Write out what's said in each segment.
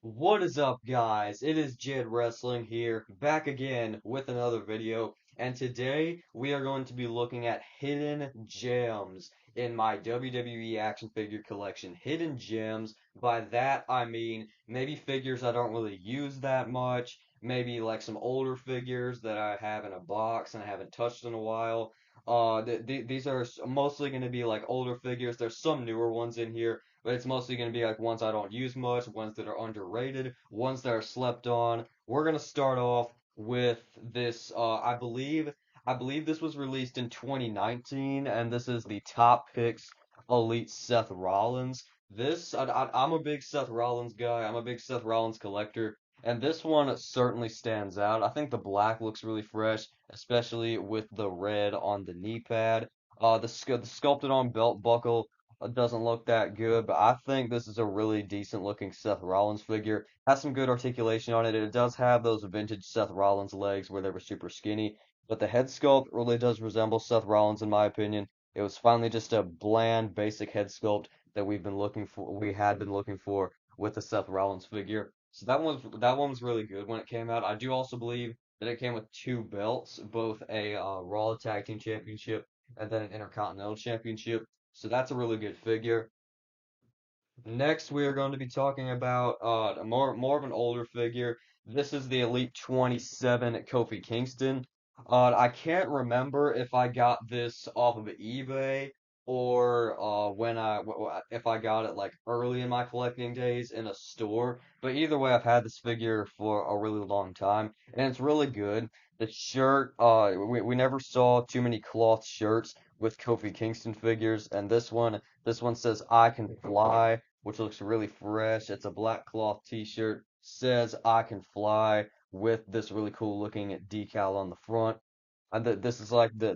What is up, guys? It is Jid Wrestling here, back again with another video, and today we are going to be looking at hidden gems in my WWE action figure collection. Hidden gems, by that I mean maybe figures I don't really use that much, maybe like some older figures that I have in a box and I haven't touched in a while. These are mostly going to be like older figures. There's some newer ones in here, but it's mostly going to be like ones I don't use much, ones that are underrated, ones that are slept on. We're going to start off with this. I believe this was released in 2019, and this is the Top Picks Elite Seth Rollins. I'm a big Seth Rollins guy. I'm a big Seth Rollins collector. And this one certainly stands out. I think the black looks really fresh, especially with the red on the knee pad. The sculpted on belt buckle doesn't look that good, but I think this is a really decent looking Seth Rollins figure. Has some good articulation on it. It does have those vintage Seth Rollins legs where they were super skinny, but the head sculpt really does resemble Seth Rollins in my opinion. It was finally just a bland, basic head sculpt that we had been looking for with the Seth Rollins figure. So that one was really good when it came out. I do also believe that it came with two belts, both a Raw Tag Team Championship and then an Intercontinental Championship. So that's a really good figure. Next, we are going to be talking about more of an older figure. This is the Elite 27 Kofi Kingston. I can't remember if I got this off of eBay or if I got it like early in my collecting days in a store. But either way, I've had this figure for a really long time, and it's really good. The shirt, we never saw too many cloth shirts with Kofi Kingston figures, and this one says I can fly, which looks really fresh. It's a black cloth t-shirt, says I can fly with this really cool looking decal on the front. And this is like the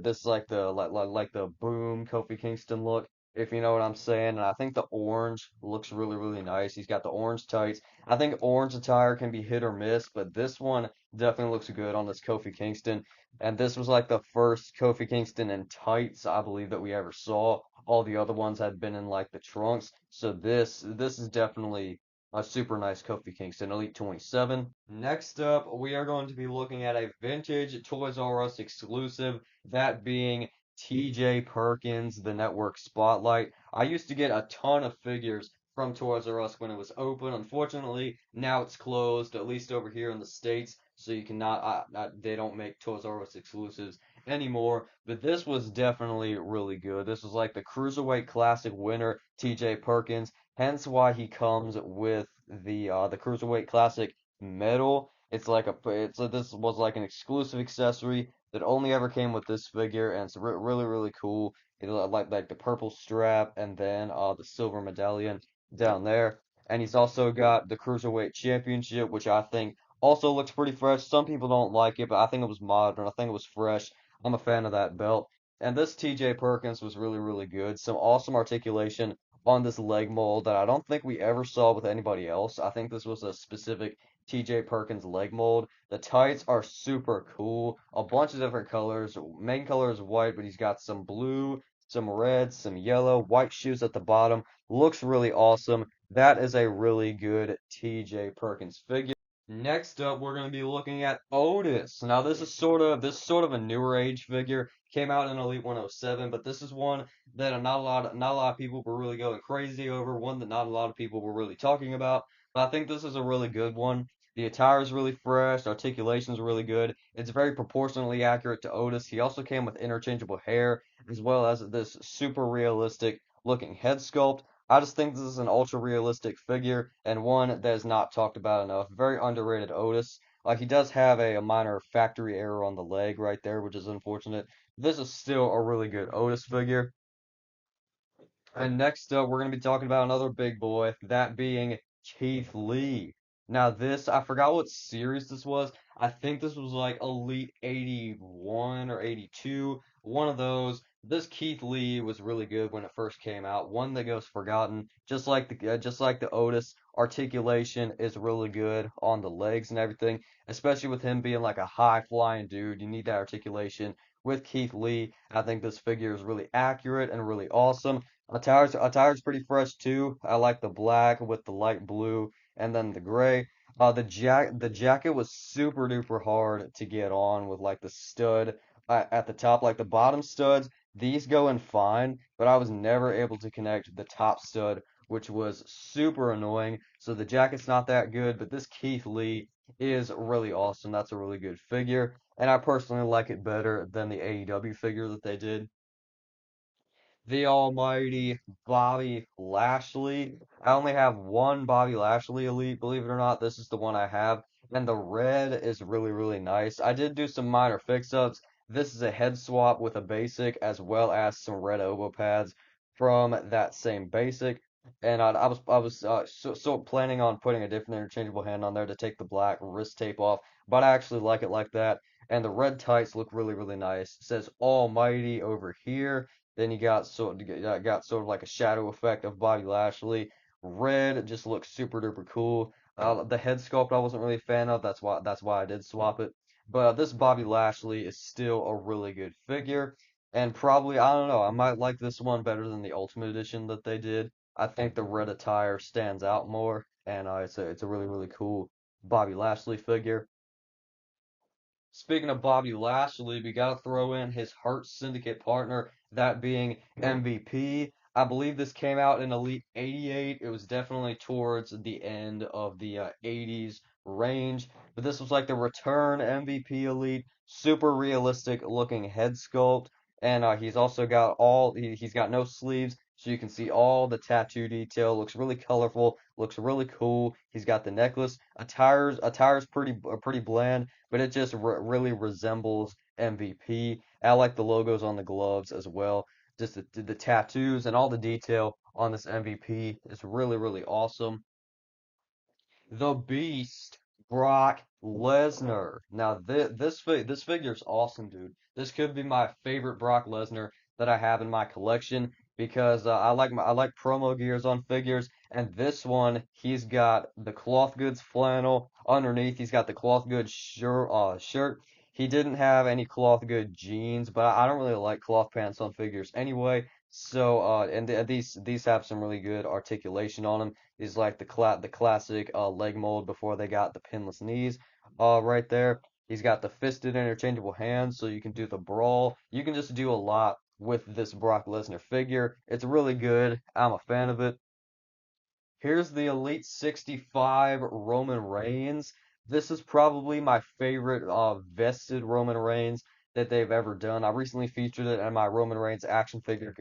boom Kofi Kingston look, if you know what I'm saying. And I think the orange looks really, really nice. He's got the orange tights. I think orange attire can be hit or miss, but this one definitely looks good on this Kofi Kingston. And this was like the first Kofi Kingston in tights, I believe, that we ever saw. All the other ones had been in like the trunks. So this is definitely a super nice Kofi Kingston Elite 27. Next up, we are going to be looking at a vintage Toys R Us exclusive, that being TJ Perkins, the Network Spotlight. I used to get a ton of figures from Toys R Us when it was open. Unfortunately, now it's closed, at least over here in the States, so you cannot, they don't make Toys R Us exclusives anymore. But this was definitely really good. This was like the Cruiserweight Classic winner, TJ Perkins, hence why he comes with the Cruiserweight Classic medal. This was like an exclusive accessory that only ever came with this figure, and it's really really cool. Like the purple strap and then the silver medallion down there. And he's also got the Cruiserweight Championship, which I think also looks pretty fresh. Some people don't like it, but I think it was modern. I think it was fresh. I'm a fan of that belt. And this TJ Perkins was really, really good. Some awesome articulation on this leg mold that I don't think we ever saw with anybody else. I think this was a specific TJ Perkins leg mold. The tights are super cool. A bunch of different colors. Main color is white, but he's got some blue, some red, some yellow, white shoes at the bottom. Looks really awesome. That is a really good TJ Perkins figure. Next up, we're going to be looking at Otis. Now, this is sort of a newer age figure. Came out in Elite 107, but this is one that not a lot of people were really going crazy over. One that not a lot of people were really talking about. But I think this is a really good one. The attire is really fresh. Articulation is really good. It's very proportionally accurate to Otis. He also came with interchangeable hair as well as this super realistic looking head sculpt. I just think this is an ultra realistic figure and one that is not talked about enough. Very underrated Otis. Like he does have a minor factory error on the leg right there, which is unfortunate. This is still a really good Otis figure. And next up, we're going to be talking about another big boy, that being Keith Lee. Now, I forgot what series this was. I think this was like Elite 81 or 82, one of those. This Keith Lee was really good when it first came out. One that goes forgotten, just like the Otis articulation is really good on the legs and everything, especially with him being like a high flying dude. You need that articulation with Keith Lee. I think this figure is really accurate and really awesome. Attire's pretty fresh too. I like the black with the light blue and then the gray. The jacket was super duper hard to get on with like the stud at the top, like the bottom studs. These go in fine, but I was never able to connect the top stud, which was super annoying. So the jacket's not that good, but this Keith Lee is really awesome. That's a really good figure, and I personally like it better than the AEW figure that they did. The almighty Bobby Lashley. I only have one Bobby Lashley Elite, believe it or not. This is the one I have. And the red is really nice. I did do some minor fix-ups. This is a head swap with a basic as well as some red elbow pads from that same basic. And I was planning on putting a different interchangeable hand on there to take the black wrist tape off, but I actually like it like that. And the red tights look really nice. It says Almighty over here. Then you got sort of like a shadow effect of Bobby Lashley. Red just looks super duper cool. The head sculpt I wasn't really a fan of. That's why I did swap it. But this Bobby Lashley is still a really good figure, and probably I don't know. I might like this one better than the Ultimate Edition that they did. I think the red attire stands out more, and it's a really cool Bobby Lashley figure. Speaking of Bobby Lashley, we got to throw in his Hurt Syndicate partner, that being MVP. I believe this came out in Elite 88. It was definitely towards the end of the 80s range, but this was like the return MVP Elite, super realistic looking head sculpt, and he's got no sleeves, so you can see all the tattoo detail. Looks really colorful, looks really cool. He's got the necklace. Attire's pretty bland, but it just really resembles MVP. I like the logos on the gloves as well. Just the tattoos and all the detail on this MVP is really awesome. The Beast, Brock Lesnar. Now this figure is awesome, dude. This could be my favorite Brock Lesnar that I have in my collection because I like promo gears on figures, and this one he's got the cloth goods flannel underneath. He's got the cloth goods shirt. He didn't have any cloth good jeans, but I don't really like cloth pants on figures anyway. So these have some really good articulation on them is like the classic leg mold before they got the pinless knees right there. He's got the fisted interchangeable hands, so you can do the brawl. You can just do a lot with this Brock Lesnar figure. It's really good. I'm a fan of it. Here's the Elite 65 Roman Reigns. This is probably my favorite vested Roman Reigns that they've ever done. I recently featured it in my Roman Reigns action figure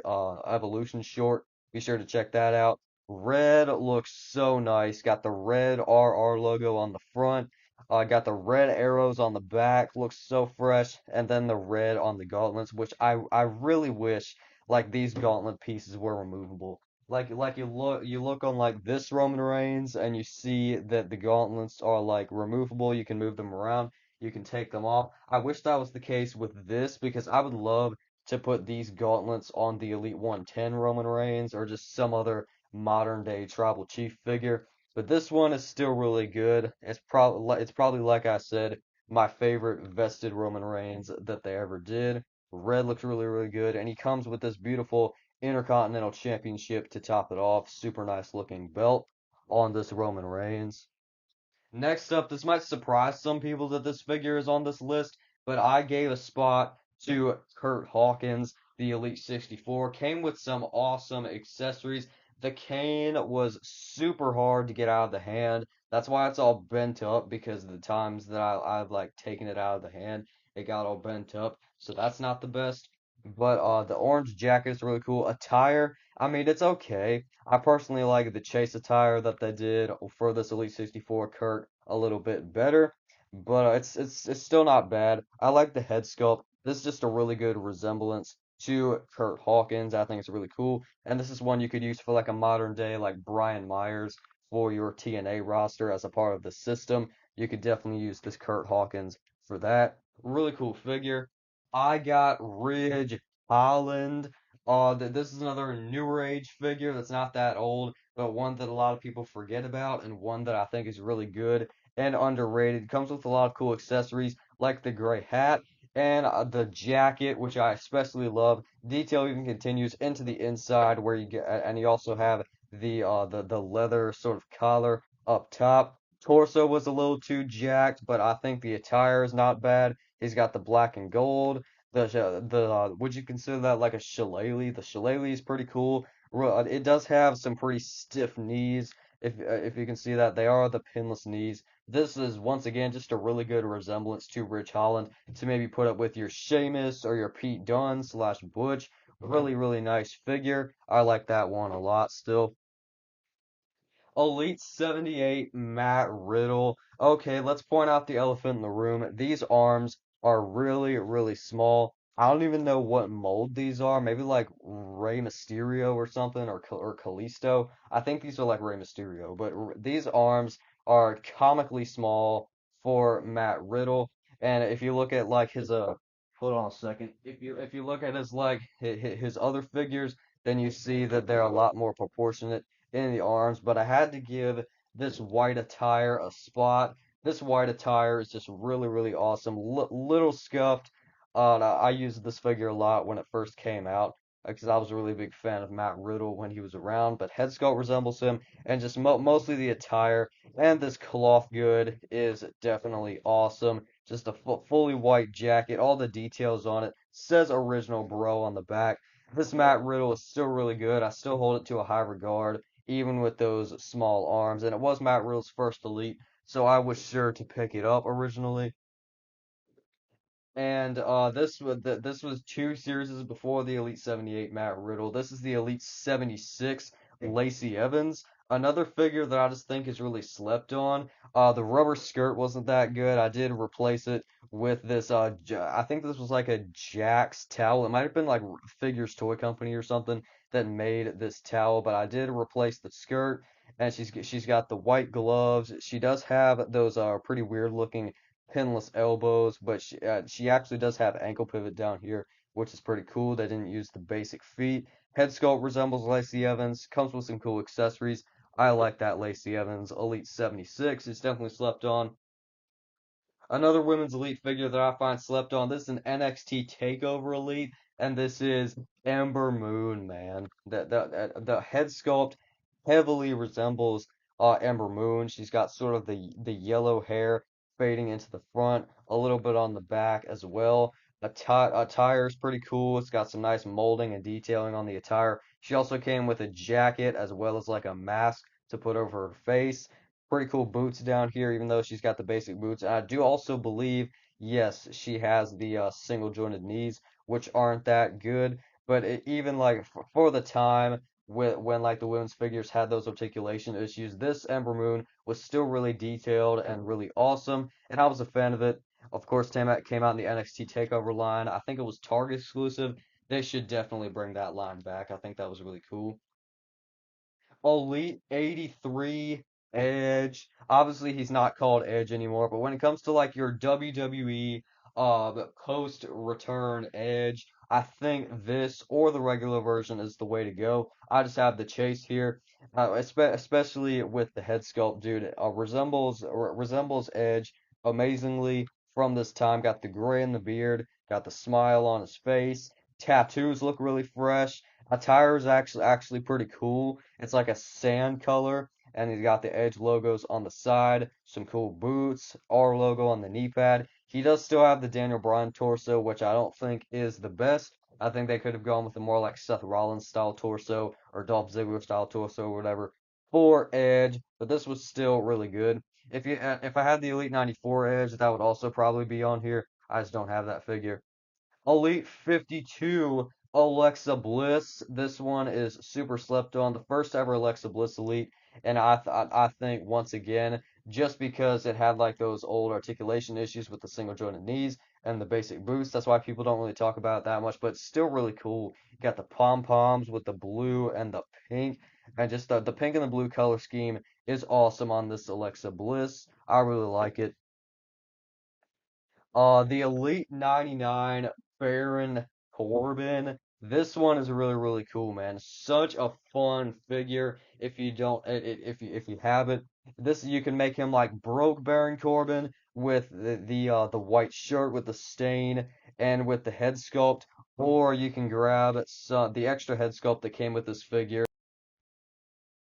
evolution short. Be sure to check that out. Red looks so nice. Got the red RR logo on the front. Got the red arrows on the back. Looks so fresh. And then the red on the gauntlets, which I really wish like these gauntlet pieces were removable. Like you look on like this Roman Reigns and you see that the gauntlets are like removable. You can move them around. You can take them off. I wish that was the case with this because I would love to put these gauntlets on the Elite 110 Roman Reigns or just some other modern day tribal chief figure. But this one is still really good. It's probably like I said, my favorite vested Roman Reigns that they ever did. Red looks really good, and he comes with this beautiful Intercontinental Championship to top it off. Super nice looking belt on this Roman Reigns. Next up, this might surprise some people that this figure is on this list, but I gave a spot to Kurt Hawkins, the Elite 64. Came with some awesome accessories. The cane was super hard to get out of the hand. That's why it's all bent up because of the times that I've like taken it out of the hand, it got all bent up. So that's not the best. But the orange jacket is really cool. Attire, I mean, it's okay. I personally like the chase attire that they did for this Elite 64 Kurt a little bit better, but it's still not bad. I like the head sculpt. This is just a really good resemblance to Kurt Hawkins. I think it's really cool, and this is one you could use for like a modern day like Brian Myers for your TNA roster as a part of the system. You could definitely use this Kurt Hawkins for that. Really cool figure. I got Ridge Holland. This is another newer age figure that's not that old, but one that a lot of people forget about, and one that I think is really good and underrated. Comes with a lot of cool accessories like the gray hat and the jacket, which I especially love. Detail even continues into the inside where you get, and you also have the leather sort of collar up top. Torso was a little too jacked, but I think the attire is not bad. He's got the black and gold. Would you consider that like a shillelagh? The shillelagh is pretty cool. It does have some pretty stiff knees. If you can see that, they are the pinless knees. This is once again just a really good resemblance to Rich Holland to maybe put up with your Sheamus or your Pete Dunne slash Butch. Really, really nice figure. I like that one a lot still. Elite 78 Matt Riddle. Okay, let's point out the elephant in the room. These arms are really, really small. I don't even know what mold these are. Maybe like Rey Mysterio or something, or Kalisto. I think these are like Rey Mysterio, but these arms are comically small for Matt Riddle. And if you look at like his hold on a second. If you look at his other figures, then you see that they're a lot more proportionate in the arms, but I had to give this white attire a spot. This white attire is just really, really awesome. Little scuffed. I used this figure a lot when it first came out because I was a really big fan of Matt Riddle when he was around, but head sculpt resembles him, and just mostly the attire and this cloth good is definitely awesome. Just a fully white jacket, all the details on it. Says original bro on the back. This Matt Riddle is still really good. I still hold it to a high regard even with those small arms. And it was Matt Riddle's first Elite, so I was sure to pick it up originally. And this was two series before the Elite 78 Matt Riddle. This is the Elite 76 Lacey Evans. Another figure that I just think is really slept on. The rubber skirt wasn't that good. I did replace it with this. I think this was like a Jax towel. It might have been like Figures Toy Company or something that made this towel, but I did replace the skirt. And she's got the white gloves. She does have those pretty weird looking pinless elbows, but she actually does have ankle pivot down here, which is pretty cool. They didn't use the basic feet. Head sculpt resembles Lacey Evans, comes with some cool accessories. I like that Lacey Evans Elite 76. It's definitely slept on. Another women's elite figure that I find slept on. This is an NXT Takeover Elite, and this is Ember Moon, man. The head sculpt heavily resembles Ember Moon. She's got sort of the yellow hair fading into the front, a little bit on the back as well. Attire is pretty cool. It's got some nice molding and detailing on the attire. She also came with a jacket as well as like a mask to put over her face. Pretty cool boots down here, even though she's got the basic boots. And I do also believe, yes, she has the single jointed knees, which aren't that good. But even like for the time when like the women's figures had those articulation issues, this Ember Moon was still really detailed and really awesome, and I was a fan of it. Of course, came out in the NXT Takeover line. I think it was Target exclusive. They should definitely bring that line back. I think that was really cool. Elite 83 Edge. Obviously, he's not called Edge anymore, but when it comes to like your WWE post return Edge, I think this or the regular version is the way to go. I just have the chase here, especially with the head sculpt, dude. It resembles Edge amazingly from this time. Got the gray in the beard, got the smile on his face. Tattoos look really fresh. Attire is actually pretty cool. It's like a sand color, and he's got the Edge logos on the side, some cool boots, R logo on the knee pad. He does still have the Daniel Bryan torso, which I don't think is the best. I think they could have gone with a more like Seth Rollins style torso or Dolph Ziggler style torso or whatever for Edge, but this was still really good. If I had the Elite 94 Edge, that would also probably be on here. I just don't have that figure. Elite 52, Alexa Bliss. This one is super slept on. The first ever Alexa Bliss Elite. And I think once again, just because it had like those old articulation issues with the single jointed knees and the basic boots, that's why people don't really talk about it that much. But it's still really cool. You got the pom poms with the blue and the pink. And just the pink and the blue color scheme is awesome on this Alexa Bliss. I really like it. The Elite 99 Baron Corbin. This one is really, really cool, man. Such a fun figure. If you don't, if you have it, this you can make him like broke Baron Corbin with the white shirt with the stain and with the head sculpt, or you can grab the extra head sculpt that came with this figure.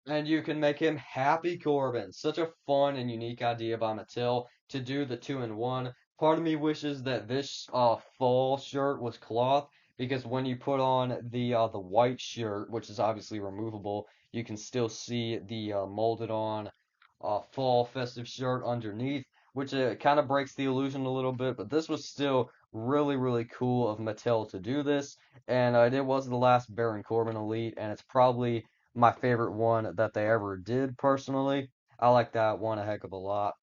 And you can make him Happy Corbin. Such a fun and unique idea by Mattel to do the 2-in-1. Part of me wishes that this fall shirt was cloth because when you put on the white shirt, which is obviously removable, you can still see the molded on fall festive shirt underneath, which kind of breaks the illusion a little bit. But this was still really, really cool of Mattel to do this, and it was the last Baron Corbin Elite, and it's probably my favorite one that they ever did personally. I like that one a heck of a lot.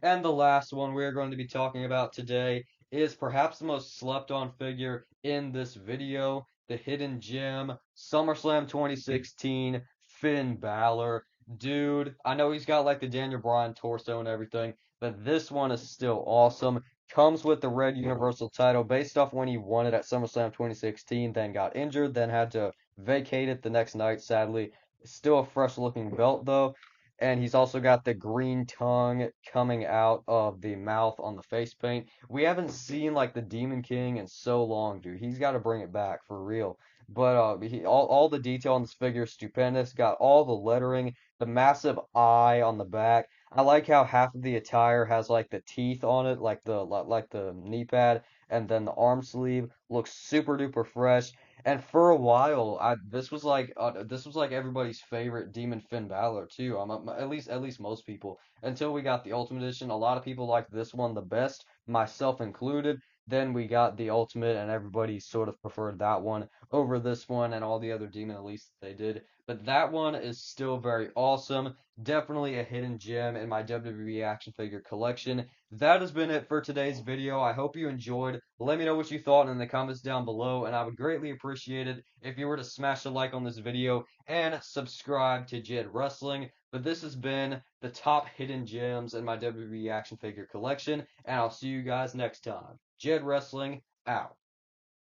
And the last one we're going to be talking about today is perhaps the most slept on figure in this video, the hidden gem, SummerSlam 2016, Finn Balor. Dude, I know he's got like the Daniel Bryan torso and everything, but this one is still awesome. Comes with the red Universal title based off when he won it at SummerSlam 2016, then got injured, then had to vacate it the next night, sadly. Still a fresh looking belt though. And he's also got the green tongue coming out of the mouth on the face paint. We haven't seen like the Demon King in so long, dude. He's got to bring it back for real. But all the detail on this figure is stupendous. Got all the lettering, the massive eye on the back. I like how half of the attire has like the teeth on it, like the knee pad, and then the arm sleeve looks super duper fresh. And for a while, this was like everybody's favorite Demon Finn Balor too. At least most people. Until we got the Ultimate Edition, a lot of people liked this one the best, myself included. Then we got the Ultimate, and everybody sort of preferred that one over this one and all the other Demon Elites that they did. But that one is still very awesome. Definitely a hidden gem in my WWE action figure collection. That has been it for today's video. I hope you enjoyed. Let me know what you thought in the comments down below, and I would greatly appreciate it if you were to smash a like on this video and subscribe to Jed Wrestling. But this has been the top hidden gems in my WWE action figure collection, and I'll see you guys next time. Jed Wrestling out.